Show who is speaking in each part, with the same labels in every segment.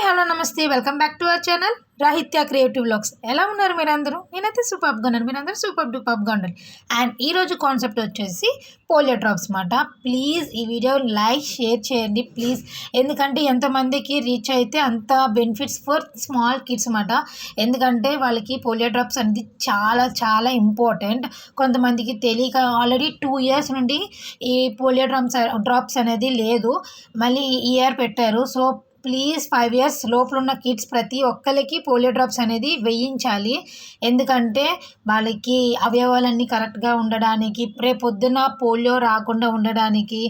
Speaker 1: Hello నమస్తే welcome back to our channel Rahitya creative vlogs. ఎలా ఉన్నారు మీరందరూ? నేనైతే సూపర్గా ఉన్నాను, మీరందరూ డూపర్గా ఉండాలి. అండ్ ఈరోజు కాన్సెప్ట్ వచ్చేసి పోలియో డ్రాప్స్ మాట. ప్లీజ్ ఈ వీడియో లైక్ షేర్ చేయండి ప్లీజ్, ఎందుకంటే ఎంతమందికి రీచ్ అయితే అంత బెనిఫిట్స్ ఫర్ స్మాల్ కిడ్స్ మాట. ఎందుకంటే వాళ్ళకి పోలియో డ్రాప్స్ అనేది చాలా చాలా ఇంపార్టెంట్. కొంతమందికి తెలియక ఆల్రెడీ 2 years నుండి ఈ పోలియో డ్రాప్స్ అనేది లేదు, మళ్ళీ ఈ ఇయర్ పెట్టారు. సో ప్లీజ్ 5 years లోపల ఉన్న కిడ్స్ ప్రతి ఒక్కరికి పోలియో డ్రాప్స్ అనేది వేయించాలి. ఎందుకంటే వాళ్ళకి అవయవాలన్నీ కరెక్ట్గా ఉండడానికి, రేపొద్దున పోలియో రాకుండా ఉండడానికి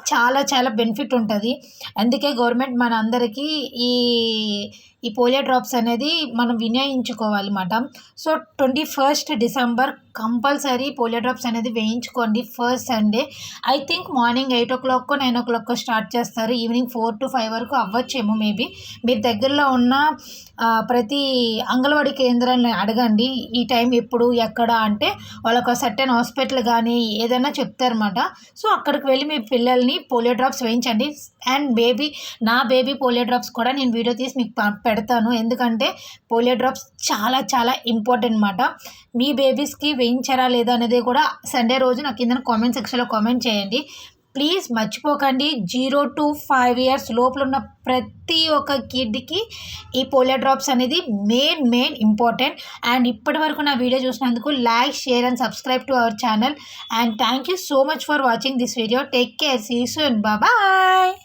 Speaker 1: చాలా చాలా బెనిఫిట్ ఉంటుంది. అందుకే గవర్నమెంట్ మన అందరికీ ఈ ఈ పోలియో డ్రాప్స్ అనేది మనం వినియోగించుకోవాలన్నమాట. So 21st December compulsory polio drops అనేది వేయించుకోండి. First Sunday I think morning 8 o'clock 9 o'clock start చేస్తారు, ఈవినింగ్ 4 to 5 వరకు అవ్వచ్చేమో మేబీ. మీరు దగ్గరలో ఉన్న ప్రతి అంగన్వాడీ కేంద్రాన్ని అడగండి ఈ టైం ఎప్పుడు ఎక్కడ అంటే వాళ్ళొక సర్టెన్ హాస్పిటల్ కానీ ఏదైనా చెప్తారన్నమాట. సో అక్కడికి వెళ్ళి మీ పిల్లల్ని పోలియో డ్రాప్స్ వేయించండి. అండ్ నా బేబీ పోలియో డ్రాప్స్ కూడా నేను వీడియో తీసి మీకు పెడతాను, ఎందుకంటే పోలియో డ్రాప్స్ చాలా చాలా ఇంపార్టెంట్ అన్నమాట. మీ బేబీస్కి వేయించారా లేదా అనేది కూడా సండే రోజు నాకు కింద కామెంట్ సెక్షన్లో కామెంట్ చేయండి ప్లీజ్. మర్చిపోకండి, 0 to 5 years లోపల ఉన్న ప్రతి ఒక్క కిడ్కి ఈ పోలియో డ్రాప్స్ అనేది మెయిన్ ఇంపార్టెంట్. అండ్ ఇప్పటి వరకు నా వీడియో చూసినందుకు like share and subscribe to our channel. And thank you so much for watching this video. Take care, see you soon, bye.